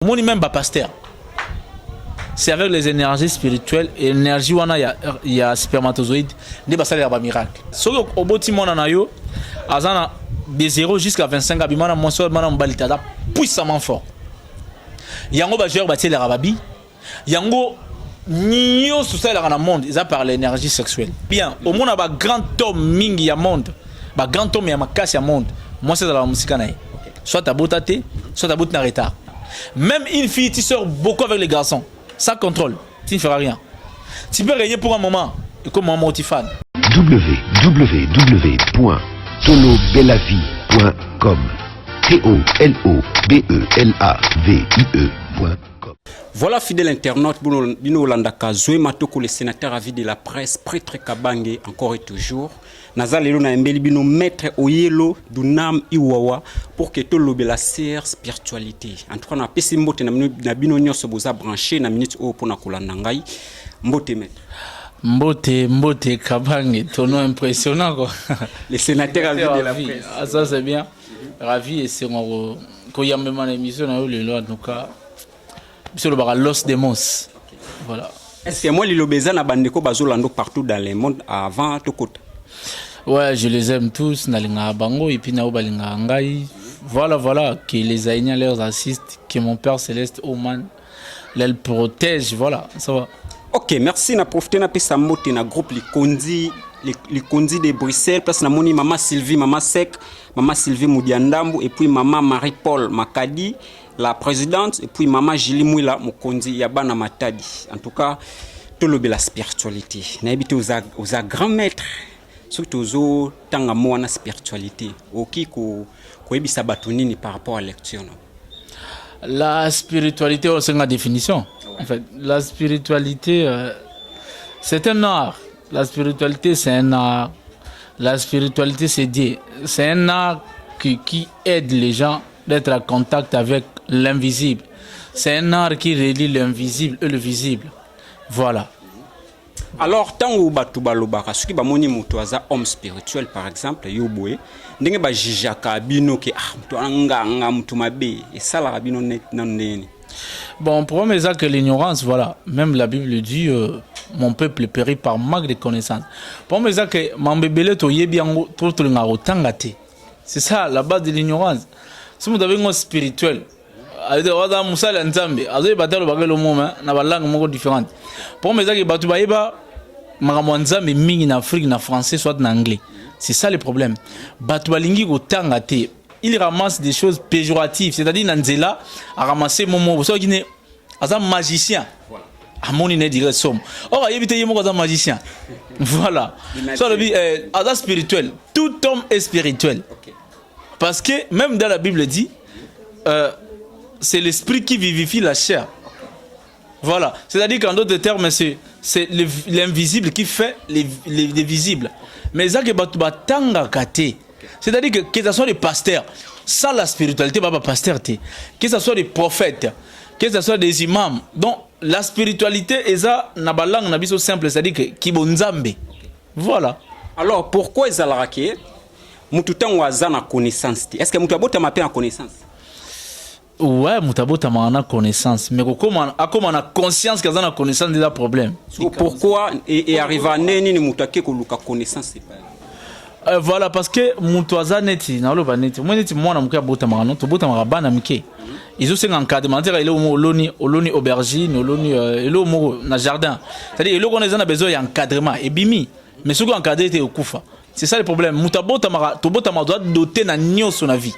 Mon même pas pasteur. C'est avec les énergies spirituelles et l'énergie où il y a spermatozoïde, il y a un miracle. Si au bout de mon anayo, de 0 jusqu'à 25 abimana mon soeur manam balita puissamment fort. Yango ba joueur batie les rababi. Yango nio sous ça dans le monde, ils par l'énergie sexuelle. Bien, au monde a grand homme mingi ya monde, ba grand homme ya makasi ya monde. Moi c'est dans la musique naï. Soit ta botate, soit ta botte na retard. Même une fille qui sort beaucoup avec les garçons, sans contrôle, tu ne feras rien. Tu peux régner pour un moment, et comme un motifan. www.tolobelavie.com TOLOBELAVIE.com. Voilà, fidèle internaute, Bino Landaka, Zoé Matoko, le sénateur à vie de la presse, prêtre Kabange, encore et toujours. Nazalelo na mbeli bino maître oyelo du nam iwawa pour que tout l'obé la serre spiritualité. En tout cas, na pesi mbote na bino nyonso boza branché na minute o pona kolanda ngai. Mbote maître. Mbote Kabange, ton nom impressionnant quoi. Le sénateur à vie de la presse. Ah, ça c'est bien. Ravi et c'est mon quand il y a même l'émission na le loi en tout cas. Sur le bar Los Demos. Voilà. Est-ce que moi l'obéza na bandeko bazolando partout dans le monde avant tout côté? Ouais, je les aime tous, Nalinga Bango et puis Naobalinga Ngai. Voilà, que les Aïniens leur assistent, que mon Père Céleste, Oman, les protège, voilà, ça va. Ok, merci, na profité na pesa mote na groupe les Kondi de Bruxelles, place na moni Maman Sylvie, Maman Sek, Maman Sylvie Moudiandambu, et puis Maman Marie-Paul Makadi, la présidente, et puis Maman Julie Mouila, Mokondi Yabana Matadi. En tout cas, tout le la spiritualité. Na habité aux grands maîtres. Surtout aux tanga moana spiritualité oki ko ebisa batunini par rapport à la lecture. La spiritualité c'est une définition. En fait, la spiritualité c'est un art. La spiritualité c'est un art. La spiritualité c'est Dieu. C'est un art qui aide les gens d'être en contact avec l'invisible. C'est un art qui relie l'invisible et le visible. Voilà. Alors, tant que batu balobaka, ce qui ba moni mutu aza homme spirituel par exemple, yoboé, ndenge ba jijaka bino ke mutu anga mutu mabe et ça la bino nandeni. Bon, pour moi, c'est que l'ignorance, voilà, même la Bible dit mon peuple périt par manque de connaissances. Pour moi, c'est que mon bébé to yebiango tout le ngaro. C'est ça la base de l'ignorance. Si vous avez un spirituel, ada musala nzambe azoye batalo bagelo moma na balangue moko différente pour mes que batu baeba makambo nzambe mingi na Afrique na français soit na anglais, c'est ça le problème. Batu balingi ko tanga te, il ramasse des choses péjoratives, c'est-à-dire nanzela a ramasser momo so kine asa magicien amoni ne dire somme or ayebite yemo ko asa magicien voilà so le asa spirituel, tout homme est spirituel parce que même dans la Bible dit c'est l'esprit qui vivifie la chair. Voilà. C'est-à-dire qu'en d'autres termes, c'est l'invisible qui fait les visibles. Mais ça que c'est-à-dire que ce soit les pasteurs, sans la spiritualité, pas pasteur, que ce soit des prophètes, que ce soit des imams. Donc la spiritualité est ça na balang na biso simple, c'est-à-dire que kibonzambe. Voilà. Alors pourquoi ils alaraké mutu tango azana connaissance? Est-ce que mutu abota mape en connaissance? Ouais, mutabota mana connaissance, mais comme on a conscience qu'il y a une connaissance de la problème. Pourquoi et arriver à neni ni mutake ko luka connaissance c'est pas. Voilà parce que mutoaza neti na loba neti. Moi neti mwana muka bota mana to bota marabana mike. Ils ont un encadrement, il est oloni aubergine, oloni elo mo na jardin. C'est-à-dire elo qu'on a besoin d'encadrement et bimi. Mais ce qu'on encadré était au kufa. C'est ça le problème. Mutabota mara to bota ma doit doter na nyoso na vie.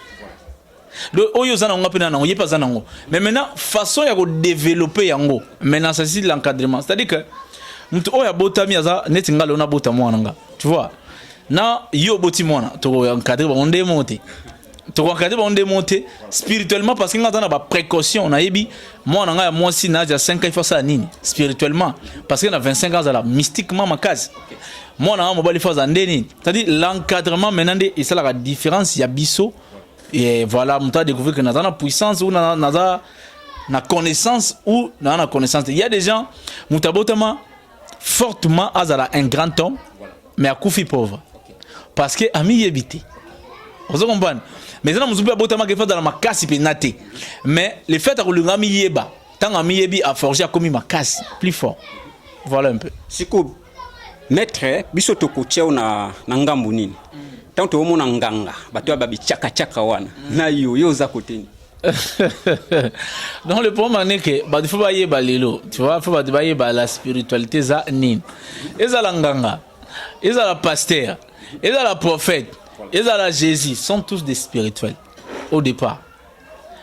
Le oyo zana nga pena nango yepa zana ngo mais maintenant façon ya ko développer yango maintenant ça c'est l'encadrement, c'est-à-dire que mutu oya botami aza neti ngalo na bota mwana nga tu vois na yo boti mwana to encadrer ba onde monter to encadrer ba onde monter spirituellement parce que nga zana ba précaution na yebi mwana nga ya mwasi na ja 5 ans il faut ça nini spirituellement parce que na 25 ans là mystiquement ma case mwana nga mobali faut za ndeni, c'est-à-dire l'encadrement maintenant et ça la différence ya biso. Et voilà, on a découvert que nous avons la puissance ou la connaissance ou la connaissance. Il y a des gens, mutabotama fortement azala un grand homme, mais à koufi pauvre. Parce que ami yebité. Vous comprenez? Mais ça, nous avons fait dans ma casse pénate. Mais le fait que nous avons mis yeba, tant que nous a forgé a commis ma casse plus fort. Voilà un peu. Siko maître biso to coacher na ngambu nini. Tant to mona nganga, bato babi chaka wana. Na yo za côté. Donc le problème est que il faut pas yeba lelo, tu vois, il faut pas yeba la spiritualité za nini. Eza la nganga, eza la pasteur, eza la prophète. Et là, Jésus sont tous des spirituels au départ.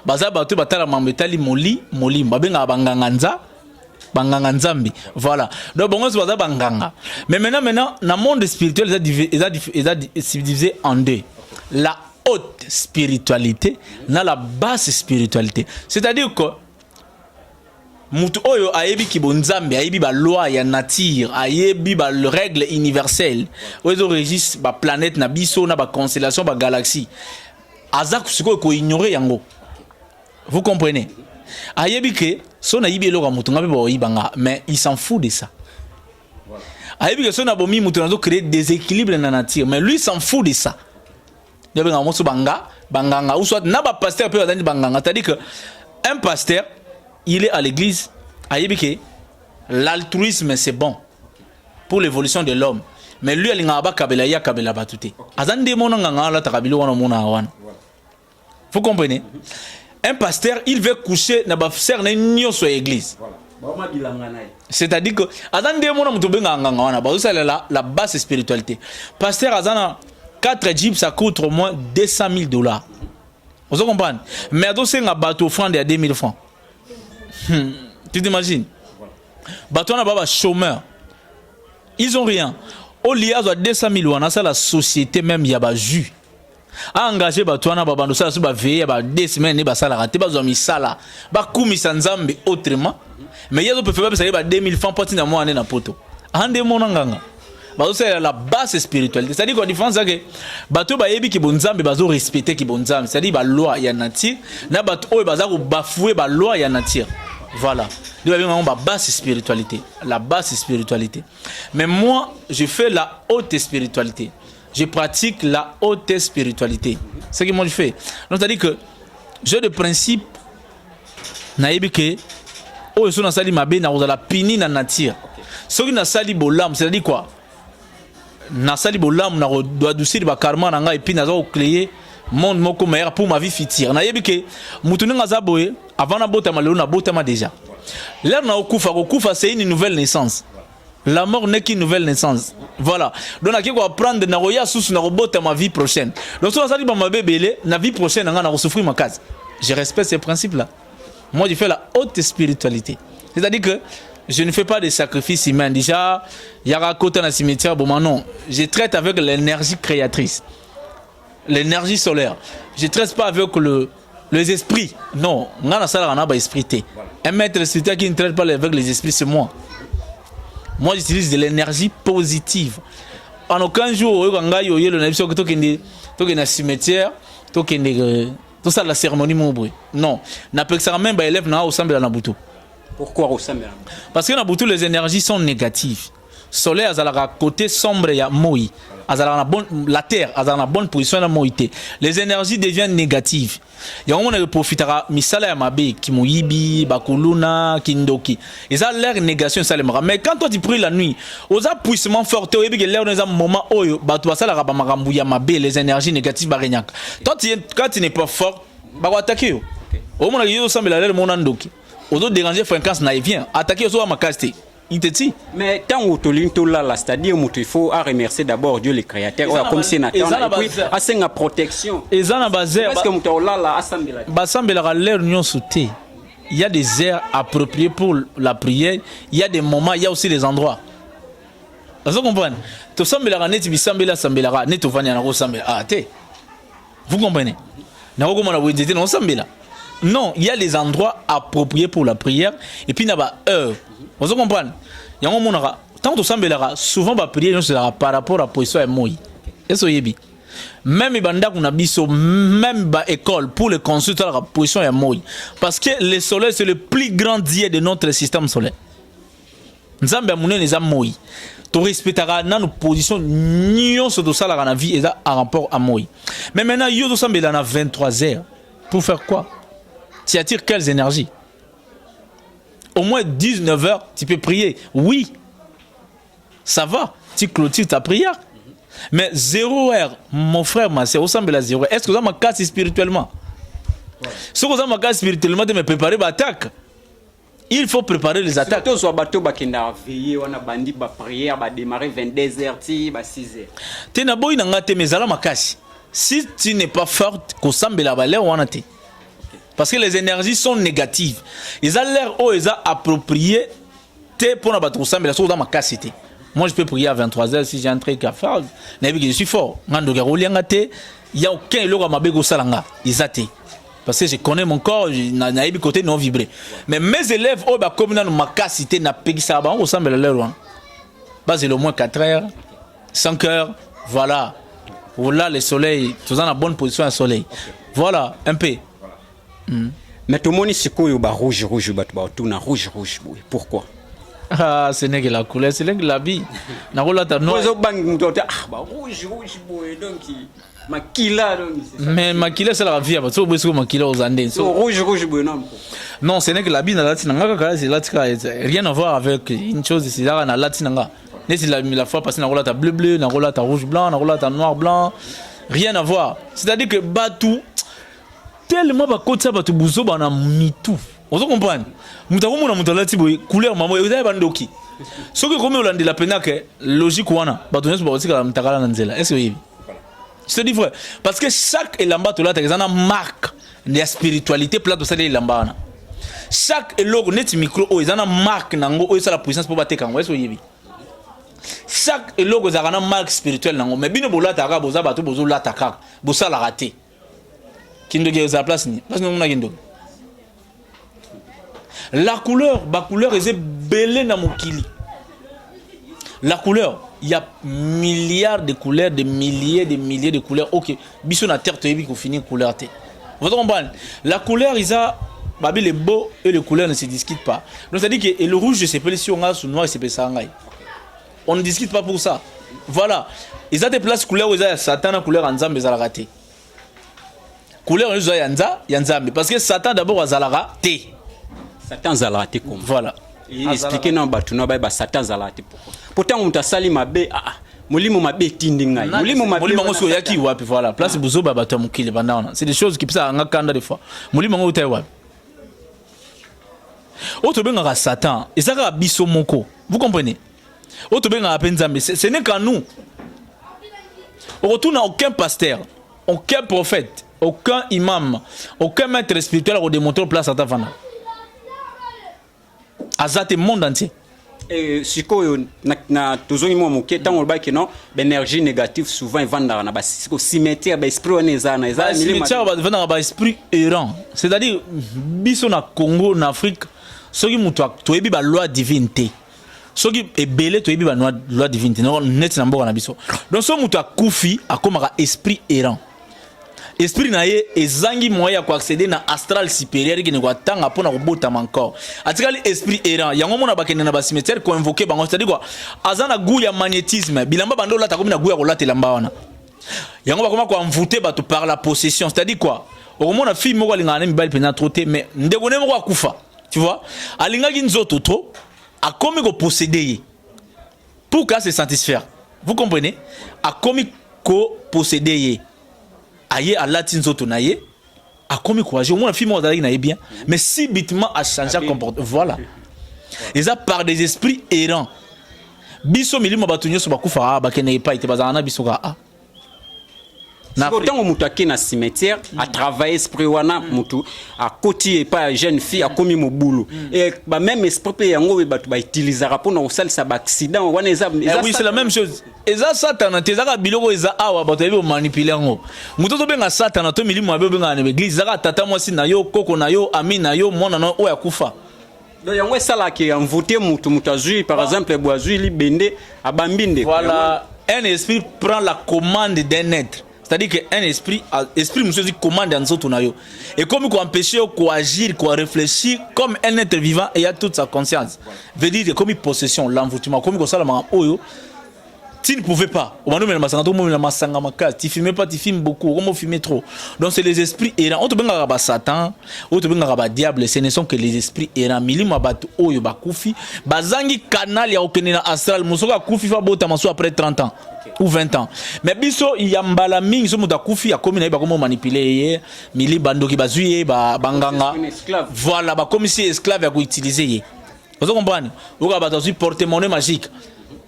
Baza bato batala mambetali moli babenga banganga nzambi. Voilà. Donc bon baza banganga. Mais maintenant dans le monde spirituel c'est divisé en deux. La haute spiritualité et la basse spiritualité. C'est-à-dire que mutu oyo ayebi ki bonzambe ayebi ba loi ya nature ayebi ba règle universelle oyo régisse ba planète na biso na ba constellation ba galaxie aza kusiko ko ignorer yango. Vous comprenez? Ayebi ke so na yibi eloko mutu ngabe bo yibanga mais il s'en fout de ça. Ayebi ke so na bomi mutu na zo créer des équilibres na nature mais lui s'en fout de ça. Yabe nga mosu banganga ou soit na ba pasteur peut attendre banganga, c'est-à-dire que un pasteur il est à l'église, l'altruisme c'est bon pour l'évolution de l'homme. Mais lui, il n'a pas kabela batute. Vous comprenez? Un pasteur, il veut coucher dans l'église. C'est-à-dire que la basse spiritualité. Pasteur, 4 jeeps, ça coûte au moins $200,000. Vous comprenez? Mais il y a un bateau offrande à 2 000 francs. Tu t'imagines? Batouana baba chômeur. Ils ont rien. Au lieu de 200 000 wana, ça la société même y a ba jus. A engagé Batouana baba no ça ba veiller ba 2 semaines ba sala raté ba zomi sala. Ba kumisa nzambe autrement. Mais y a d'autres peuvent pas ba 2000 francs pour tina moi na poto. Ande mona nganga. Ba c'est la basse spiritualité. C'est-à-dire qu'on différence que bato ba yebi ki bonzambe bazo respecter ki bonzambe. C'est-à-dire ba loi ya nature na bato oyo baza ko bafouer ba loi ya nature. Voilà. Nous avons la basse spiritualité. La basse spiritualité. Mais moi, je fais la haute spiritualité. Je pratique la haute spiritualité. C'est ce que moi je fais. Donc, c'est-à-dire que j'ai le principe, naïbike, oh, si on a sali mabe, on a la pini dans la nature. Ce qui n'a sali bolam, c'est-à-dire quoi? Na sali bolam, on doit doucir le karma, on a et puis on a créé monde moko meilleur pour ma vie future. Na yebike mutunu ngazaboe avant na botama lelo na botama déjà. Là na okufa c'est une nouvelle naissance. La mort n'est qu'une nouvelle naissance. Voilà. Donc on a quoi apprendre na roya sous na botama vie prochaine. Donc so ça dit ba mabebele na vie prochaine nga na souffrir ma case. Je respecte ces principes là. Moi je fais la haute spiritualité. C'est-à-dire que je ne fais pas de sacrifices humains. Déjà, il y a un côté dans le cimetière, bon, non. Je traite avec l'énergie créatrice. L'énergie solaire. Je ne traite pas avec les esprits. Non, on a un esprit. Un maître spirituel qui ne traite pas avec les esprits, c'est moi. Moi, j'utilise de l'énergie positive. En aucun jour, on a eu le cimetière, tout ça, la cérémonie. Non, on appelle ça même élève au sein de la Nabuto. Pourquoi au sein de la Nabuto? Parce que dans Nabuto, les énergies sont négatives. Solaire, ça a côté sombre, il y a Moi. La terre a une bonne position dans Moïté. Les énergies deviennent négatives. Il y a un moment où profitera misala ya mabe kimoyibi bakuluna kindoki. Et ça l'air négation ça l'aimera. Mais quand toi tu pries la nuit, aux puissamment fort au yebi l'air dans un moment où batu basala raba marambu ya mabe les énergies négatives barenyak. Toi quand tu n'es pas fort, ba attaquer yo. Au moment où yo semble l'air mon andoki. Aux autres déranger fréquence na vient attaquer au ma caste. Mais tant que tu là, c'est-à-dire qu'il faut remercier d'abord Dieu le Créateur, comme c'est naturel, et puis à une protection. Et ça na base parce que tu là là assemblée. Basambela l'air union sauté. Il y a des aires appropriées pour la prière, il y a des moments, il y a aussi des endroits. Vous comprenez? Tu sambela net bisambela sambela net ovanya na sambela. Ah té. Vous comprenez? Na ko mona wendete non sambela. Non, il y a des endroits appropriés pour la prière et puis il y a des heures. Vous comprenez? Tant que tu souvent la prière par rapport à la position de Moïse. Même même l'école pour les consulter la position de Moïse. Parce que le soleil c'est le plus grand dieu de notre système solaire. nzambe ya munene eza moi to respectera na nos position nyonso to sala na vie eza en rapport à moi. Mais maintenant yo to sambela na 23h pour faire quoi? Tu attires quelles énergies? Au moins 19h tu peux prier. Oui. Ça va, tu clôtures ta prière. Mais 0h, mon frère, ma soeur, ressemble à 0h. Est-ce que ça m'a cassé spirituellement? Si vous avez cassé spirituellement, de me préparer l'attaque. Il faut préparer les attaques. Si vous avez veillé, on a bandi ba prière, ba démarrer 22h, 6h. Tu n'as pas eu de mezala makasi. Si tu n'es pas forte, qu'on semble la valeur ou en athée. Parce que les énergies sont négatives. Ils ont l'air où ils ont approprié. T'es pour la battre, semble la chose dans ma cassité. Moi, je peux prier à 23h si j'ai un truc à faire. Je suis fort. Il n'y a aucun logo à ma bégo salanga. Ils ont parce que je connais mon corps, je n'ai pas côté non vibré. Mais mes élèves, comme dans ma cassité, n'a pas ça, on ressemble à l'heure. C'est le moins 4 heures, 5 heures. Voilà. Voilà le soleil. Tu es dans la bonne position à soleil. Voilà, un peu. Mais tout le monde sait que rouge, rouge, rouge, rouge. Pourquoi? Ah, ce n'est que la couleur, c'est que la vie. Na rola ta noir. Rouge, rouge, donc makila. Mais makila c'est la vie, parce que vous makila aux Andes. Rouge, rouge, non. Non, ce n'est que la vie na latinanga, c'est latika, rien à voir avec une chose, c'est là na latinanga. C'est la fois passée na rola ta bleu bleu, na rola ta rouge blanc, na rola ta noir blanc. Rien à voir. C'est-à-dire que Batou tellement ba kotsa Batou buzo ba na mitou. Vous comprenez? Mutakomo na mutalati boy couleur mamo ezali bandoki. Soki comme Hollande la pena que logique wana bato nyeso ba otika mutakala na nzela. Est-ce que oui? Je te dis vrai parce que chaque elamba to la ta ezana marque de spiritualité plateau ça elamba wana. Chaque eloko net micro o ezana marque nango o ça la puissance pour bateka ngo. Est-ce que oui? Chaque eloko ezana marque spirituelle nango mais bino bolata ka boza bato bozo lata ka bosa la raté. Kindoge za place ni. Parce que nous na kindo. La couleur est belée dans mon kili. La couleur, il y a milliards de couleurs, des milliers de couleurs. Ok, biso na terre te ko fini couleur te. Vous comprenez? La couleur, ils a babi les beaux et les couleurs ne se discutent pas. Donc ça dit que le rouge c'est pelé si on a sous noir c'est pelé ça. On ne discute pas pour ça. Voilà. Ils ont des places couleurs où ils ont Satan la couleur en zambe ça la raté. Couleur ils ont yanzambe parce que Satan d'abord a raté. Satan zalate comme voilà. Expliquer non batuna ba Satan zalate pourquoi. Pourtant on t'a sali mabe molimo mabe tindinga. Molimo ngo yaki wapi voilà. Place buzo ba bato mukile bandana. C'est des choses qui pisa ngakanda des fois. Molimo ngo utai wapi. Autre benga Satan, et ça ka biso moko. Vous comprenez? Autre benga penzambe, ce n'est qu'à nous. On retourne à aucun pasteur, aucun prophète, aucun imam, aucun maître spirituel au démontrer place Satan vana. Azate monde entier. Et sikoyo na tozongi mo moké tant on ba que non l'énergie négative souvent vanda na ba cimetière ba esprit on ezana ezana cimetière ba vanda ba esprit errant. C'est-à-dire biso na Congo na Afrique soki mutu toyebi ba loi divinité. Soki ebele toyebi ba loi divinité non net na mboka na biso. Donc so mutu akufi akomaka esprit errant. Esprit na ye ezangi moyen ya accéder na astral supérieur qui ne ko tanga pona ko botama encore atikali esprit errant yango mona bakende na ba cimetière ko invoquer bango c'est-à-dire quoi azana goût ya magnétisme bilamba bando lata komi na goût ya ko latela mbawana yango bakoma ko envoûter bato par la possession c'est-à-dire quoi okomona fille moko alingana mibali pena troté mais ndeko ne moko akufa tu vois alingaki nzoto trop akomi ko posséder pour qu'à se satisfaire vous comprenez akomi ko posséder aye à latin zoto naye a commis courage au moins la fille moi d'aller bien mais subitement a changé comportement voilà et ça par des esprits errants biso milimo batunyo so bakufa ba kene pas été bazana biso ka na tant mutu akina cimetière a travailler esprit wana mutu a côté pas jeune fille a commis mo boulot et ba même esprit pe yango batu ba utiliser pour na osali sa accident wana eza oui c'est la même chose eza Satan tezaka biloko eza awa bato ebe manipuler ngo mutu to benga Satan to milimo abe benga na église zaka tata mwasi na yo koko na yo ami na yo mwana na o yakufa donc yango sala ki envoûter mutu azui par exemple boazui libende abambinde voilà un esprit prend la commande d'un être. C'est-à-dire qu'un esprit monsieur dit commande en autres nayo. Et comme il empêcher quoi agir, quoi réfléchir comme un être vivant et a toute sa conscience. Veut dire que comme il possession, l'envoûtement, comme il ça la oyo. Tu ne pouvais pas. Tu filmais pas, tu filmes beaucoup. Comment filmer trop? Donc c'est les esprits errants. On te benga Satan, on te benga diable. Ce ne sont que les esprits errants. Milima batu oyo bakufi. Bazangi canal ya okenina astral. Musoka kufi fa bota maso après 30 ans ou 20 ans. Mais biso yambala mingi so muta kufi ya komi na ba comment manipuler mili bando ki bazuye ba banganga. Voilà, ba comme si esclave ya ko utiliser. Vous comprenez? Vous avez besoin porte-monnaie magique.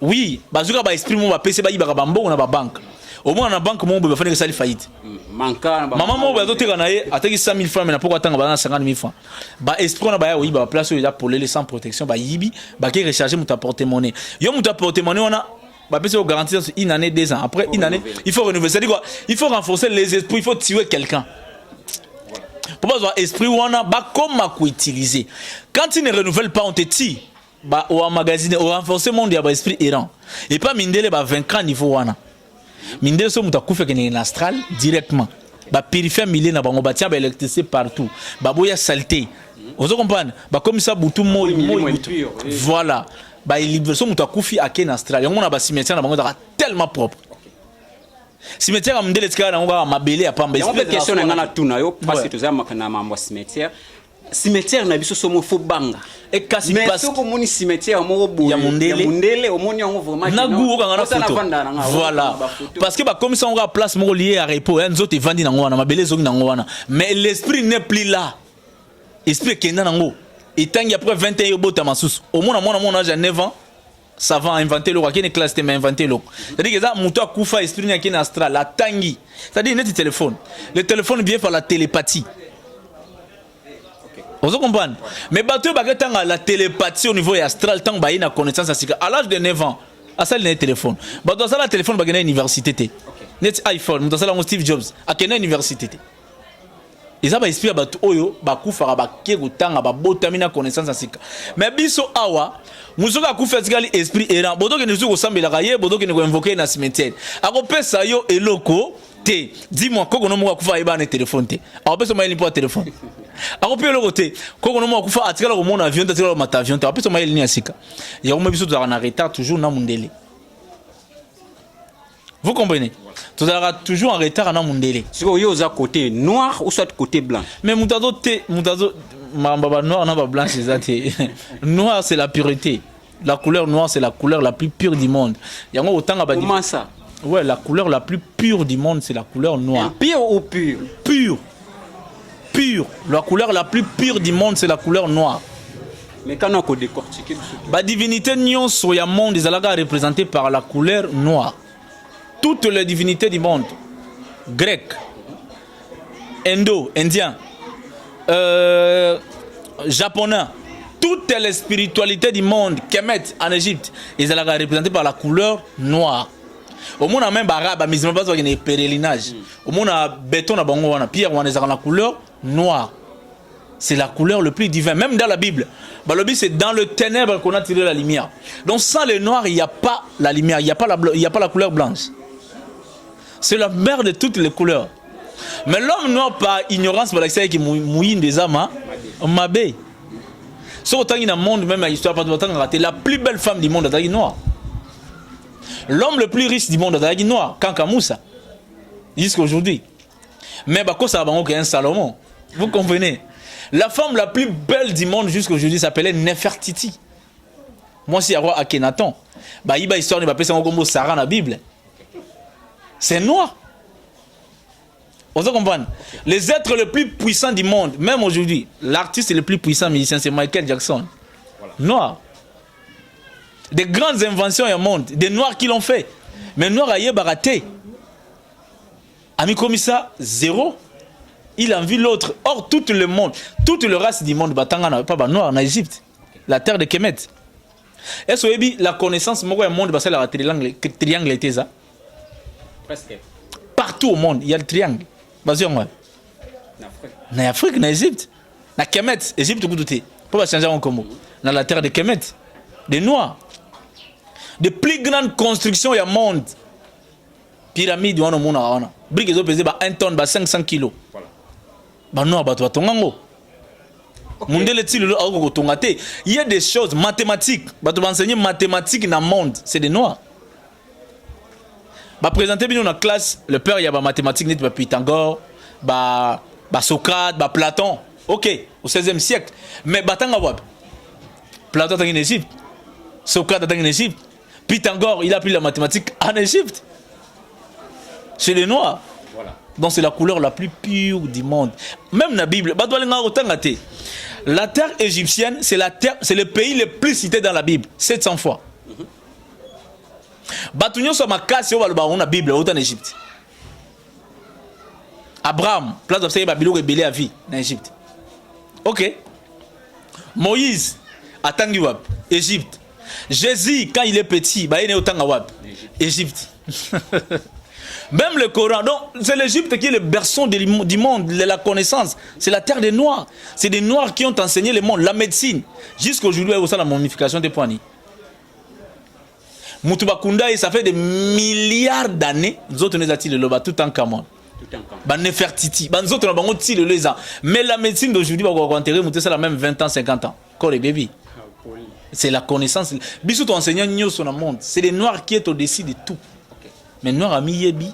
Oui, bazuka ba esprit mo ba PC ba yibaka ba mbongo na ba banque. Au moins na banque mo ba fane que ça li faillite. Maman mo ba zoteka na ye ateki 100 000 francs mais na pourquoi tanga ba 50 000 francs. Ba esprit na ba ya oui ba place là pour les sans protection ba yibi ba ki recharger mon porte-monnaie. Yo mon porte-monnaie on a ba PC au garantir une année 2 ans. Après une année, il faut renouveler. C'est-à-dire quoi? Il faut renforcer les esprits, il faut tuer quelqu'un. Pour pas avoir esprit ou on a ba comment quoi utiliser. Quand tu ne renouvelles pas on te tire. Ba au magazine au renforcer monde ya ba esprit errant et pas mindele ba vaincre niveau wana mindele so muta kufa ke na astral directement ba purifier milé na bango ba tia ba électricité partout ba boya saleté vous comprenez ba comme ça butu mo voilà ba libre so muta kufi ake na astral yango na ba cimetière na bango tellement propre cimetière ya mindele tika na ngo ba mabele ya pamba esprit question na ngana tuna yo parce que tozama na mambo cimetière cimetière na biso somo fo banga et kasi mais parce que mon cimetière mo boye ya mundele omoni yango vraiment na gu okanga na photo voilà parce que ba comme ça on a place mo lié à repos en zote vandi na ngwana mabele zongi na ngwana mais l'esprit n'est plus là esprit kenda na ngo et tant après 21 yo bota masusu au moins mon âge à 9 ans ça va inventer le quelle classe te inventer le c'est-à-dire que ça muto akufa esprit na kina astral la tangi c'est-à-dire net téléphone le téléphone vient par la télépathie. Vous comprenez? Mais bateau bagatanga la télépathie au niveau astral tant ba ina connaissance à l'âge de 9 ans à ça le téléphone. Bateau ça la téléphone ba gagner université té. Net iPhone, bateau ça la Steve Jobs à quelle université té. Et ça ba esprit bateau oyo ba kufa ba kego tanga ba botamina connaissance asika. Mais biso awa musoka kufa tikali esprit errant. Bodo ke nezu ko sambela kaye, bodo ke ne ko invoquer na cimetière. Ako pesa yo eloko té. Dis-moi koko no mo kufa eba na téléphone té. Ako pesa ma pour téléphone. Alors puis le côté quand on a kufa atikala ko mon avion atikala ma avion ta après ma ligne asika ya ko biso tozala na retard toujours na mundele vous comprenez tozala toujours en retard na mundele siko yo za côté noir ou soit côté blanc mais mutazo mamba noir na ba blanc c'est ça noir c'est la pureté la couleur noire c'est la couleur la plus pure du monde yango otanga ba comment ça ouais la couleur la plus pure du monde c'est la couleur noire pure ou pure pure. La couleur la plus pure du monde, c'est la couleur noire. Mais quand on a décortiqué, la divinité Nyon Soya monde est représentée par la couleur noire. Toutes les divinités du monde, grec, indo, indien, japonais, toutes les spiritualités du monde, Kemet en Égypte, ils sont représentées par la couleur noire. Au monde a même arabe, mais ils pas un pèlerinage. Au monde a béton à bango, on a pierre, on a la couleur noire. C'est la couleur le plus divin. Même dans la Bible, c'est dans le ténèbre qu'on a tiré la lumière. Donc sans le noir, il n'y a pas la lumière, il n'y a pas la couleur blanche. C'est la mère de toutes les couleurs. Mais l'homme noir par ignorance, par l'excès qui mouille des âmes, mabé. Si autant il y a un monde, même à l'histoire, la plus belle femme du monde est noire. L'homme le plus riche du monde est noir, Kanka Moussa, jusqu'à aujourd'hui. Mais ça va un Salomon. Vous comprenez? La femme la plus belle du monde jusqu'à aujourd'hui s'appelait Nefertiti. Moi, si il y a roi Akhenaton, il y a histoire de Sarah dans la Bible. C'est noir. Vous comprenez? Les êtres les plus puissants du monde, même aujourd'hui, l'artiste le plus puissant musicien, c'est Michael Jackson. Noir. Des grandes inventions au monde, des noirs qui l'ont fait. Mais noir a baraté. Ami comme ça, zéro. Il a vu l'autre. Or, tout le monde, toute le race du monde, pas noir en Égypte, la terre de Kemet. Est-ce que la connaissance, moi, le monde, c'est le triangle était ça? Presque. Partout au monde, il y a le triangle. Basé en En Afrique, en Égypte. En Kemet, Égypte, vous doutez. Pourquoi changer en Congo? Dans la terre de Kemet. Des noirs. De plus grandes constructions au monde. pyramide wana mona wana brique ezo peser ba 1 tonne ba 500 kilos voilà ba noir ba to tongango mundele ti lelo ako kotonga te. Il y a des choses mathématiques ba to enseigner mathématiques dans le monde, c'est des noirs. Ba présenter bino na classe le père il y a ba mathématiques net ba Pythagore ba Socrate ba Platon. OK, au 16e siècle. Mais batanga wap Platon est en Égypte, Socrate est en Égypte, Pythagore il a appris la mathématique en Égypte. Chez les noirs. Voilà. Donc c'est la couleur la plus pure du monde. Même la Bible, la terre égyptienne, c'est le pays le plus cité dans la Bible, 700 fois. Batunyo sur ma casse on a Bible en Égypte. Abraham, place d'observer Babylone rebellé à vie en Égypte. OK. Moïse attend Wap, Égypte. Jésus quand il est petit, bah il est autant Wap, Égypte. Même le Coran, donc c'est l'Égypte qui est le berceau du monde, de la connaissance. C'est la terre des Noirs. C'est des Noirs qui ont enseigné le monde, la médecine. Jusqu'aujourd'hui, il y a la momification des poignets. Moutouba ça fait des milliards d'années. Nous autres, nous avons le tout en Cameroun. Nefertiti. Nous autres, nous avons le ans. Mais la médecine d'aujourd'hui, on va enterrer, ça la même 20 ans, 50 ans. Encore les bébés. C'est la connaissance. Bisous, ton enseignant, nous sommes dans le monde. C'est les Noirs qui sont au-dessus de tout. Mais Noir a mis Yebi.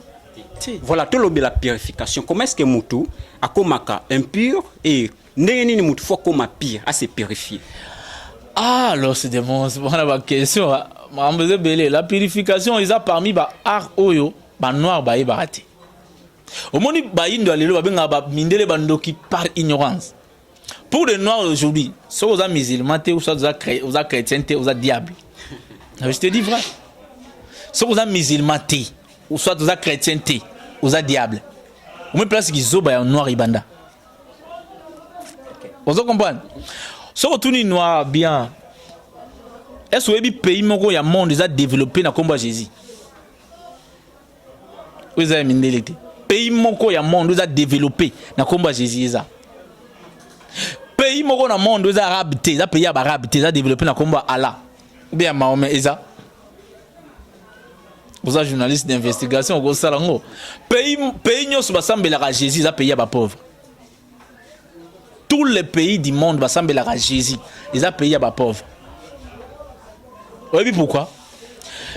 Voilà, tout le la purification. Comment est-ce que Moutou a komaka impur et n'est Moutou faut comme pire à se purifier? Ah, alors c'est des monstres. Voilà ma question. La purification, ils ont parmi les arts oyo, les noirs, ils ont raté. Au moment où ils ont mindé bandoki par ignorance. Pour les noirs aujourd'hui, soit aux musulmans, soit aux chrétiens, aux diables. Je te dis vrai. Soit aux musulmans, ou soit aux chrétiens, aux diables. Au même place qu'ils ont en noir ibanda. Vous comprenez? Soit tout noir bien. Est-ce que le pays où il y a monde déjà développé dans le combat Jésus? Vous avez mis le pays où il y a monde déjà développé dans le combat Jésus. Pays où il y a monde déjà arabe, déjà pays arabe, déjà développé dans le combat Allah. Ou bien Mahomet Eza. Vous êtes journaliste d'investigation au Salango. Pays où il y a Jésus, déjà pays pauvre. Tous les pays du monde ressemblent à Jésus. Ils ont pays pauvre. Vous savez pourquoi?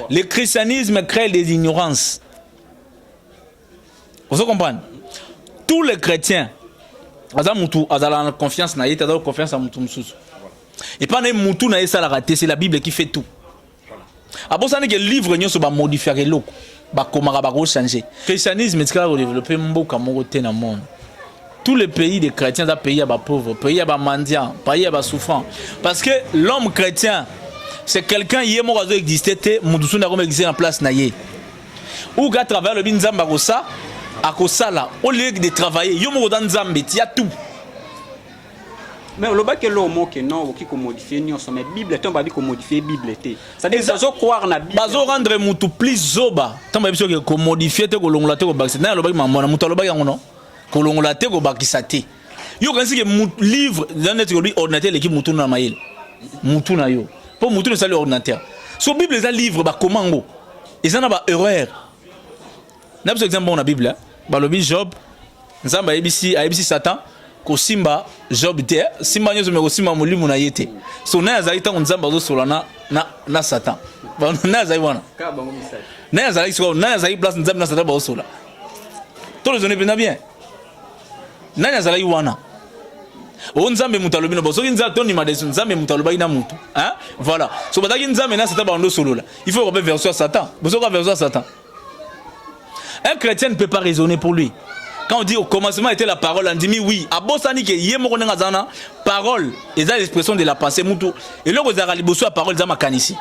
Le christianisme crée des ignorances. Vous comprenez? Tous les chrétiens, ils ont confiance en Dieu, ils ont confiance en Dieu. Et pas les Moutou na ça la raté, c'est la Bible qui fait tout. Après ça, que le livre nous va modifier le look, va changer. Le christianisme est développé beaucoup dans le monde. Tous les pays des chrétiens sont pays à pauvres, pays à mendiants, pays à souffrants. Parce que l'homme chrétien, c'est quelqu'un qui est existé, qui existé en place. Ou qu'à travers le binzamba kosa, à kosala, au lieu de travailler, il y a tout. Mais le bac est l'homme qui non qui modifie ni mais Bible est on va dire qu'on modifie Bible était. Ça dit ça croire na Bible. Bazo rendre mutu plus zoba. Tant ba biso que modifier te ko longola te ko bakisa. Na lo ba mamona mutu lo ba yango non. Ko longola te ko bakisa te. Yo kansi que livre dans net ko ordinateur l'équipe mutu na mail. Mutu na yo. Pour mutu na ordinateur. So Bible les livre ba komango. Ils en a ba erreur. Na biso exemple na Bible. Ba lo bi Job. Nzamba ABC Satan. Ko simba Job te simba nyozo me ko simba mulimu na yete so na yazali ta nzamba zo solana na Satan ba na yazali wana ka bango message na yazali so na yazali place nzamba na Satan ba sola to les zonne bien na yazali wana o nzambe mutalobi no so nzamba to ni madesu nzambe mutalobi na mutu hein voilà so badaki nzambe na Satan ba ndo solola il faut revenir vers Satan boso ka vers Satan. Un chrétien ne peut pas raisonner pour lui. Quand on dit au commencement était la parole, on dit oui. À Bossani que yé mo konanga zana parole, et ça l'expression de la pensée mutu. Et là vous avez bosso la parole zama kanisi.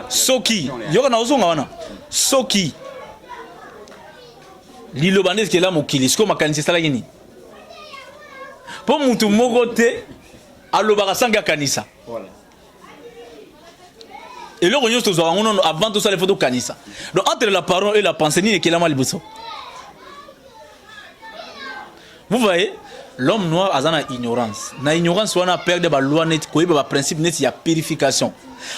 Soki, yo na ozonga wana. Soki. Lilobanese que là mokili, sko makanisi sala yini. Pour mutu mogote alobaka sanga kanisa. Voilà. Et là on a avant tout ça les photos kanisa. Donc entre la parole et la pensée ni que là mal bosso. Vous voyez, l'homme noir a une ignorance. Na ignorance on a perdu ba loi net ko ba principe net ya purification.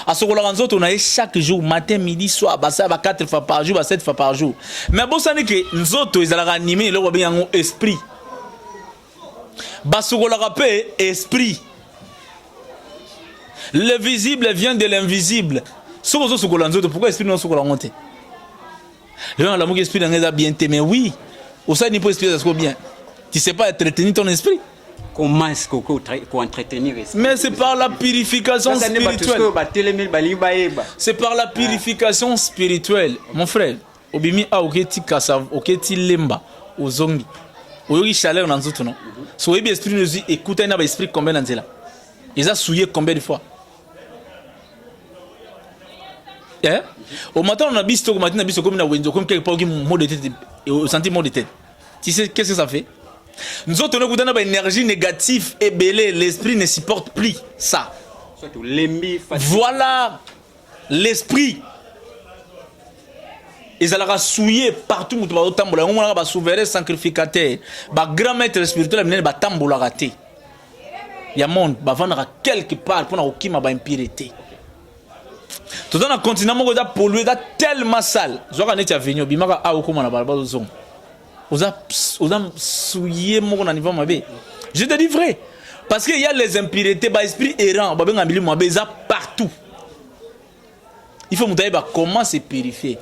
À ce qu'on a on a chaque jour matin midi soir ba ça ba 4 fois par jour ba 7 fois par jour. Mais bon ça n'est que nzoto ils allaient animer le ba bien esprit. Ba ce qu'on rappelle esprit. Le visible vient de l'invisible. Ce qu'on a nzoto pourquoi esprit non ce qu'on a monté. Le gens l'amour esprit dans bien mais oui. Au sein niveau esprit ça se bien. Tu sais pas entretenir ton esprit. Comment est-ce qu'on entretenir l'esprit? Mais c'est par la purification spirituelle. C'est par la purification spirituelle. Mon frère, obimi a oketi kasav, oketi lemba, ozongi. Oyogi chaleur dans tout non. So ebi esprit nous dit écoutez na ba esprit combien dans là. Ils a souillé combien de fois? Eh? Au matin on a bisto, au matin on a bisto comme na wenzo comme quelque part qui mot de tête, au sentiment de tête. Tu sais qu'est-ce que ça fait? Nous autres, nous avons une énergie négative et belée. L'esprit ne supporte plus ça. Voilà l'esprit. Ils allaient souiller partout. Ils allaient souverain sacrificateur. Le grand maître spirituel, il va tamboula raté. Il y a un monde qui va vendre quelque part pour qu'il y ait une impureté. Tout dans le continent, on a pollué tellement sale. Je vais venir, je vais vous avez souillé mon niveau mabé. Je te dis vrai. Parce qu'il y a les impuretés, bah esprit errant, bah ben ambili mabé, ça partout. Il faut montrer comment se purifier.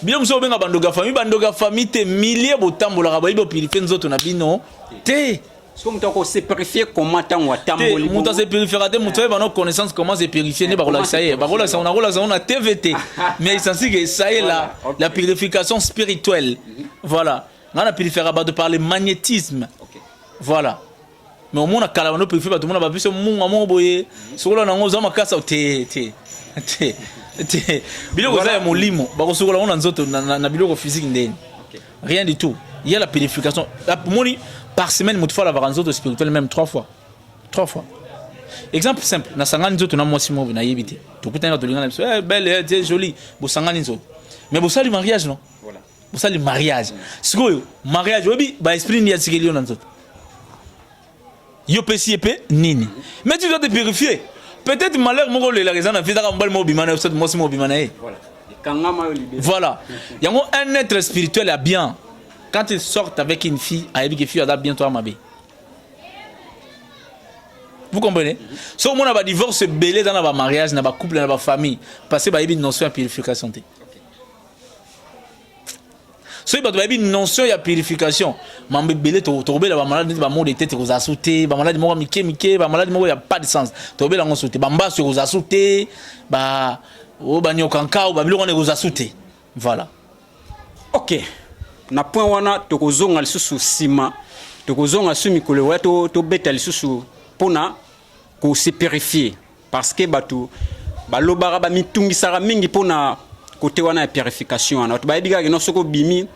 Bien nous sommes bandoga famille te milliers de temps pour la rabaï pour purifier nous autres on a bien non. Te. Est-ce que nous se purifier comment tant ou tamboli? Nous se purifier raté, nous avons nos connaissances comment se purifier ne barola ça y est. Barola ça on a TVT. Mais c'est ainsi que ça y est là, la purification spirituelle. Voilà. On a purifié de par le magnétisme. Okay. Voilà. Mais au monde a calé, purifié tout le monde a vu ce monde à mon boyer. Sur là, on a un casse au thé. Bilo vous avez mon limo. Bah sur là, on a d'autres na bilo physique ndé. Rien du tout. Il y a la purification. Pour moi, par semaine, il faut avoir un autre spirituel même 3 fois. 3 fois. Exemple simple. Na sangani zoto na mwasi mo na yebité. Tout peut être de l'ingénieur. Belle, jolie. Bo sangani zoto. Mais bo ça le mariage non. Voilà. Pour ça le mariage. C'est quoi mariage obi ba esprit ni atikeli on nzoto. Yo pesi epé nini. Mais tu dois te purifier. Peut-être malheur moko le la raison na fita ka mbal mo bimana cette mo simo bimana eh. Voilà. Kangama yo libéré. Voilà. Yango un être spirituel est bien. Quand il sort avec une fille, avec une fille a bientôt amabé. Vous comprenez? Si on a un divorce belé dans un mariage, dans un couple, dans une famille, parce que une notion de purification. So il y a une notion de purification. Mambe belé to tobe la malade ba mo de tête ko zasouté, ba malade mo mike, ba malade mo ya pas de sens. Tobe la ngo sauté, ba mba sur ko zasouté, ba o ba nyokanka o ba biloko ne ko zasouté. Voilà. OK. Na point wana to ko zonga lisusu sima, to ko zonga su mikolo wa to beta lisusu pona ko se purifier parce que batu balobara ba mitungisaka mingi pona côté wana ya purification wana to bayibi ka no soko bimi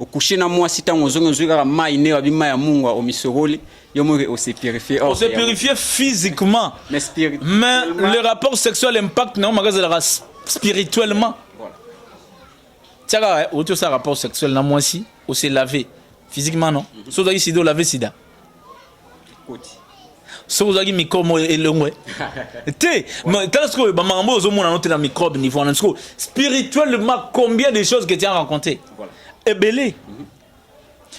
okushi na mwasi tango zongo zuka mai ne wabima ya Mungu au misoroli yo mo o se purifier. On se purifier physiquement mais le rapport sexuel impact non magasin spirituellement. Voilà. Tiens au tout ça rapport sexuel na mwasi o se laver physiquement non. So dagi sido laver sida. So vous avez microbe et le ouais. Té, mais parce que ba mambo zo mona noter na microbe niveau en tout spirituellement combien de choses que tu as rencontrées. Voilà. Et belé.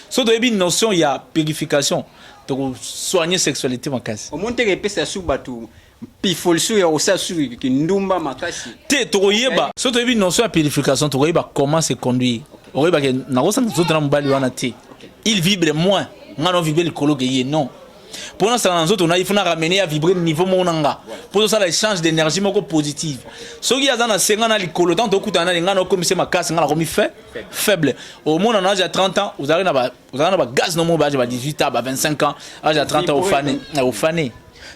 So doit une notion il y a purification. Donc soigner sexualité en cas. Au monte que pesa sou batu pifol sou ya osa sou ki ndumba makasi. Té to yeba. So doit une notion de purification to yeba comment se conduire. O yeba que na rosa zo tana mbali wana té. Il vibre moins. Ngano vibre le kologe ye non. Pour nous, il faut ramener à vibrer le niveau monanga. Pour ça, l'échange d'énergie positive. Ce qui est dans la 50 ans, l'école, tant que vous avez comme c'est ma casse, vous avez faible. Au moins, en âge de 30 ans, vous avez un gaz non âge de 18 ans, 25 ans, âge de 30 ans au fané.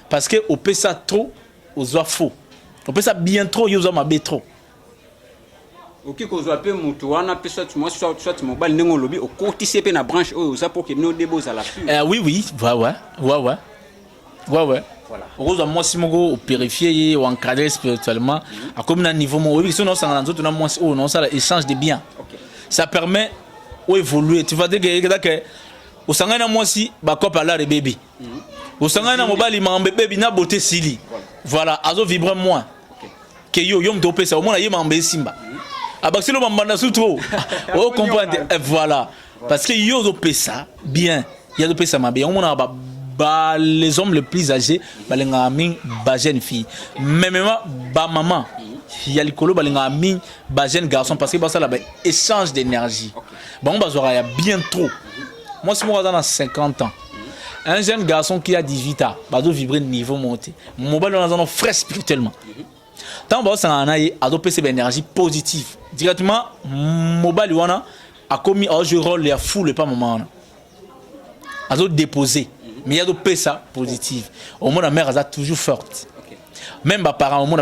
Parce que on peut ça trop, on soit faux. On peut ça bien trop, on soit trop. Ok, qu'on soit peu moutouana, peut soit moi soit mobile n'engo lobby au côté CP na branche oh ça pour que nos débos à la pluie. Oui, ouais. Voilà. Heureusement moi si mon purifier ou encadrer spirituellement à comme un niveau mon oui sinon ça dans autres moi non ça échange de biens. Ça permet d'évoluer. Tu vas dire que osangana mwasi bakopa la baby osangana mobali mambe baby na beauté sili voilà azo vibre moins que yo mto pesa omona ye mambe simba abakiselo mambanda sou trop o comprendre voilà parce que yo zo pesa bien ya zo pesa mabe omona ba les hommes les plus âgés balenga min ba jeune fille même ba maman il y a l'écolo balenga min ba jeune garçon parce que ba ça là échange d'énergie bon bazora ya bien trop moi si moi dans 50 ans un jeune garçon qui a 18 ans ba do vibrer niveau monté mobile dans un frais spirituellement tant ba ça en aille a do pc énergie positive directement mobile wana a commis un jeu rôle ya fou le pas moment a do déposer mais il y a d'autres ça positive au moins la mère elle est toujours forte même mes parents au moins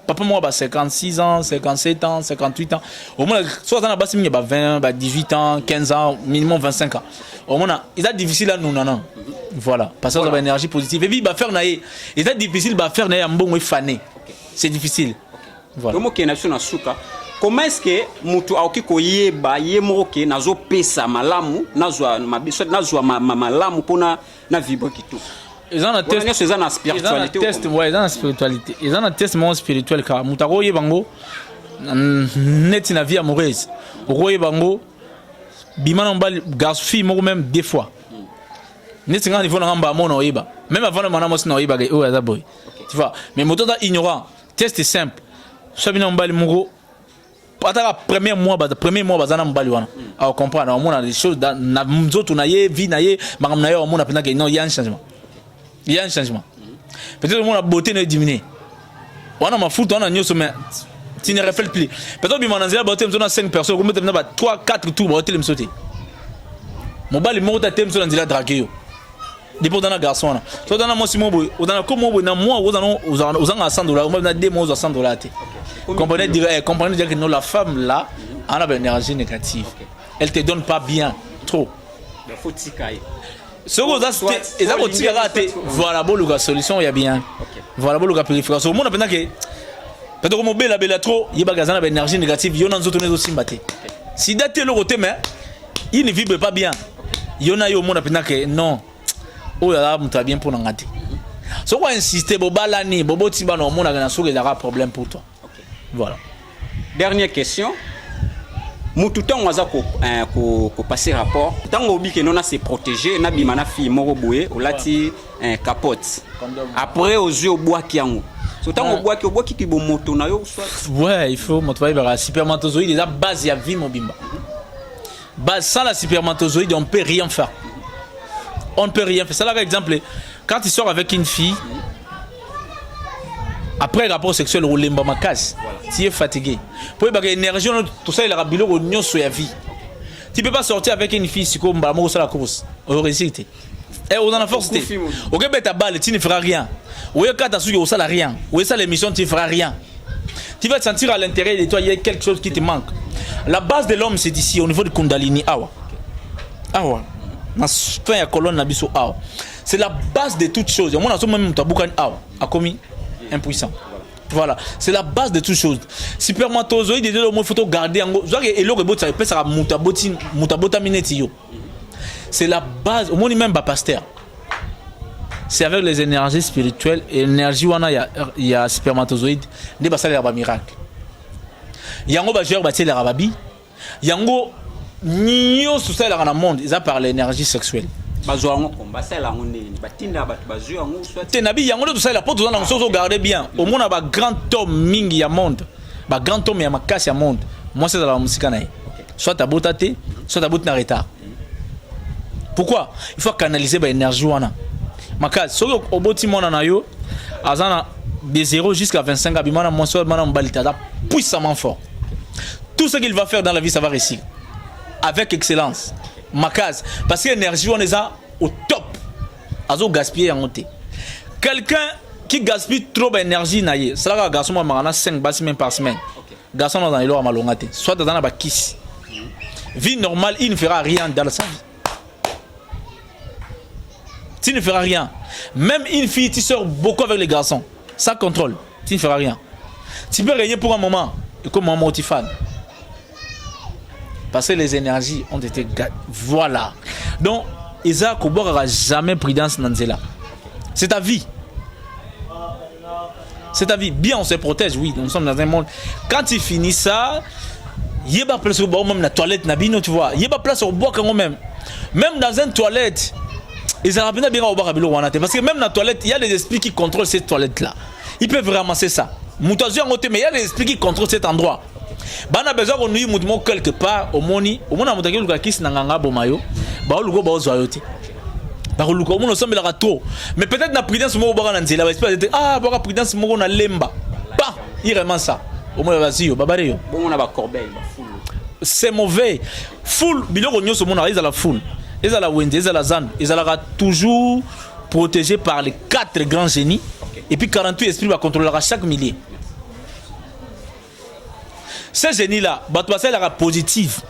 papa moi 56 ans 57 ans 58 ans au moins soit dans la base il y a 20 18 ans 15 ans minimum 25 ans au moins il est difficile à nous non voilà parce que ça a énergie positive et puis bah faire naïe il est difficile bah faire naïe un bon fané c'est difficile voilà donc ok nation na suka. Comment est-ce que mutu aoki koyeba ye moke nazo pesa malamu nazwa mabiso nazwa malamu pona na vibre kitu ils ont un test ils ont une spiritualité ouais ils ont une spiritualité ils ont un test mon spirituel car mutu ko yebango net na vie amoureuse ko yebango bimana mbali garçon fille mo même des fois net nga niveau na ngamba mona oyeba même avant na mo sina oyeba o ya boy tu vois mais mutu da ignorant test est simple sabina mbali mo la premier mois bazana mbali wana à comprendre on a des choses dans nzoto na ye vie na ye magam na ye on a que non il y a un changement peut-être on a beauté ne diminuer on a ma foot on a nyoso mais tu ne reflètes plus peut-être bi mananzela beauté on a 5 personnes on met 3 4 tours beauté le sauter mobali mo ta tem so nzela draguer yo depuis dans la garçon so dans moi simo boy dans comme moi na moi aux 100 dollars on a 2 mois à 100 dollars comprenez dire que non la femme là elle a une énergie négative elle te donne pas bien trop il faut tirer ce que ça continue à rater voilà bon la solution il y a bien voilà bon la purification au monde pendant que peut-être comme bela trop il y a bagazana une énergie négative yo nanzo tourner aussi mbaté si daté le côté mais il ne vibre pas bien yo na yo monde pendant que non oh là muta bien pour ngati so quoi insister bobalani bobo timba no monde na so que ça problème pour toi. Voilà. Dernière question. Mututan waza ko passer rapport. Tant obi que non a se protéger na bimana fi moko boye olati capote. Après aux yeux au bois qui yango. So tant au bois qui bo moto na yo soit. Ouais, il faut montrer la spermatozoïde déjà base ya vie mobimba. Base sans la spermatozoïde on peut rien faire. On ne peut rien faire. Ça là par exemple quand tu sors avec une fille après rapport sexuel au lemba makas tu es fatigué pour que l'énergie tout ça il a bilo au nyonso ya vie tu peux pas sortir avec une fille si comme ba mo la course au réussite et on en a force OK ben ta balle tu ne feras rien ou quand tu as ça la rien ou ça l'émission tu ne feras rien tu vas te sentir à l'intérieur de toi il y a quelque chose qui te manque la base de l'homme c'est ici au niveau de Kundalini awa na fin ya colonne na biso awa c'est la base de toutes choses on a so même tabukan awa a commis impuissant. Voilà, c'est la base de toutes choses. Spermatozoïde de l'homme faut garder en gros. Et le robot ça peut ça mutabota minetio. C'est la base au monde même ba pasteur. C'est avec les énergies spirituelles et l'énergie wana il y a spermatozoïde ne ba ça ba miracle. Yango ba joueur ba tele rababi. Yango nyo sous ça dans le monde, ils a par l'énergie sexuelle. Bazoango komba ça la ngone batinda batu bazoango soit tenabi yango tout ça la porte dans so garder bien au monde ba grand homme mingi ya monde ba grand homme ya makasi ya monde moi c'est dans la musique naï soit ta botate soit ta botte na retard pourquoi il faut canaliser ba énergie wana makasi so oboti mona na yo azana de 0 jusqu'à 25 abimana moi so mana mbalita puissamment fort tout ce qu'il va faire dans la vie ça va réussir avec excellence Makaz parce que l'énergie on est au top azo gaspiller en monté quelqu'un qui gaspille trop d'énergie naïe ça là garçon ma 5 basses même par semaine garçon dans il aura malongate soit dans la kiss vie normale il ne fera rien dans sa vie tu ne feras rien même une fille qui sort beaucoup avec les garçons ça contrôle tu ne feras rien tu peux régner pour un moment et comme un motifan parce que les énergies ont été voilà Donc Isa Kobo n'aura jamais prudence dans là. C'est ta vie. C'est ta vie. Bien, on se protège, oui. Nous sommes dans un monde. Quand il finit ça, il y a pas place au bois, même la toilette, Nabino, tu vois. Il y a pas place au bois quand même. Même dans une toilette, ils ont bien au bois parce que même dans la toilette, il y a des esprits qui contrôlent cette toilette-là. Ils peuvent ramasser ça. Mais il y a des esprits qui contrôlent cet endroit. On a besoin qu'on nous mette quelque part au moni. Au moins, on a besoin de kiss nanganga bomayo. Bah, on lugo baozoyote. Bah, on lugo on semble la trop. Mais peut-être na prudence mo bora nanzela. Ah, bora prudence mo na lemba. Bah, il remet ça. Au moins vas-y yo, babare yo. Bon, on a ba corbeille, ba foule. C'est mauvais. Foule, biloko nyoso mo na ils à la foule. Ils à la wende, ils à la zan, ils à toujours protégé par les 4 grands génies. Okay. Et puis 48 esprits va contrôler chaque millier. Ces génies-là, bah, tu vas la positive.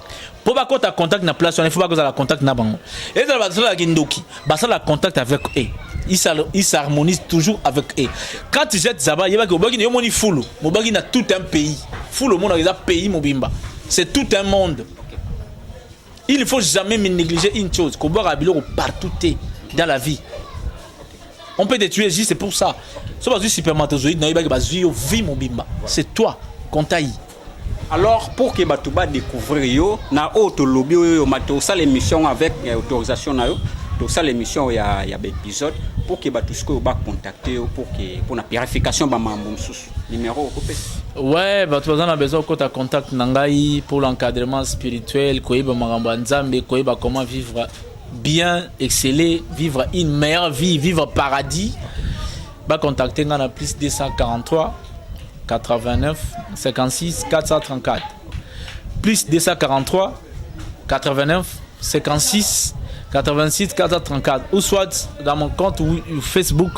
Pour pas qu'on ait contact na place, il faut pas que tu aies contact na bango. Et ça va la gindoki, bah ça la contact avec eux. Ils s'harmonisent toujours avec eux. Quand tu jettes Zaba, il y a que Mobagi n'est full. Mobagi n'a tout un pays. Full au monde a un pays Mobimba. C'est tout un monde. Il ne faut jamais négliger une chose. Qu'on voit Rabilo partout dans la vie. On peut te tuer juste c'est pour ça. C'est pas juste supermatozoïde, non, il va vie Mobimba. C'est toi qu'on taille. Alors, pour que Batouba découvre yo, na auto lobby yo mato ça l'émission avec autorisation na yo, donc ça l'émission il y a épisode pour que Batousko ba contacter pour la purification ba mambo sous numéro copé. Ouais, Batouba a besoin que tu contact nangai pour l'encadrement spirituel, koyeba maramba nzambe, koyeba comment vivre bien, exceller, vivre une meilleure vie, vivre paradis. Ba contacter ngana plus 243 89 56 434 plus 243 89 56 86 434 ou soit dans mon compte Facebook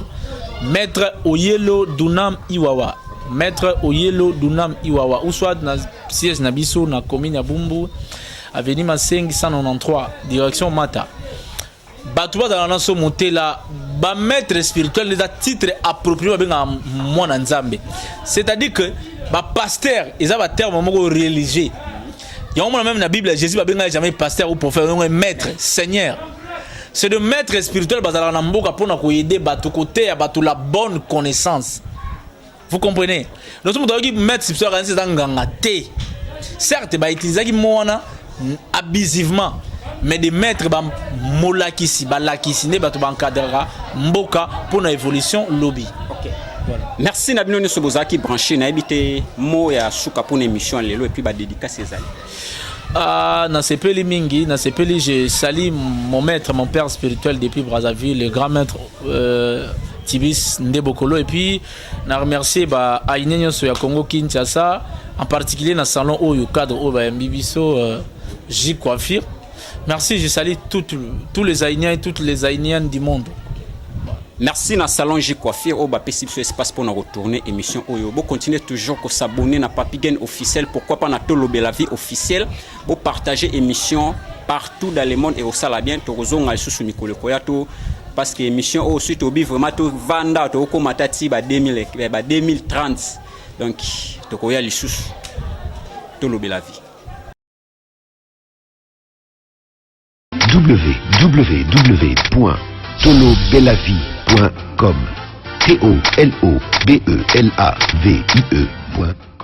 Maître Oyelo Dunam Iwawa Maître Oyelo Dunam Iwawa ou soit dans siège Nabiso na commune ya Bumbu avenue Maseng 193 direction Mata. Batouba dans la monté là, ba maître spirituel les a titres appropriés avec moi dans Nzambe. C'est-à-dire que ba pasteur, ils ont un terme religieux. Il y a même dans la Bible Jésus n'a jamais pasteur ou prophète, un maître, seigneur. C'est de maître spirituel bazala na mboka pour na aider batou côté à batou la bonne connaissance. Vous comprenez? Nous sommes dans maître spirituel c'est dans nganga té. Certes, ba utiliser qui mona abusivement. Mais des maîtres ba molakisi ba lakisi ne bato bankadera mboka pour na évolution lobby. OK. Voilà. Merci Nabino ne sobozaki branché na habité mo ya suka pour émission lelo et puis ba dédicace ces années. Ah na sepeli mingi, na sepeli je salue mon maître, mon père spirituel depuis Brazzaville, le grand maître Tibis Ndebokolo et puis na remercier ba Ainenyo so ya Congo Kinshasa en particulier dans salon Oyo cadre o ba Mbibiso J Coiffure. Merci, je salue tous les Haïtiens et toutes les Haïtiennes du monde. Merci na salon J Coiffure au bapé sur espace pour nous retourner émission Oyo. Vous continuez toujours à s'abonner na Papigen officiel, pourquoi pas na Tolobe la vie officielle, vous partager émission partout dans le monde et au salabien Torozon al sous Nicole Koyato parce que émission au suite au bi vraiment to vanda to ko matati ba 2030. Donc to koya li sous Tolobe la vie. www.tolobelavie.com TOLOBELAVIE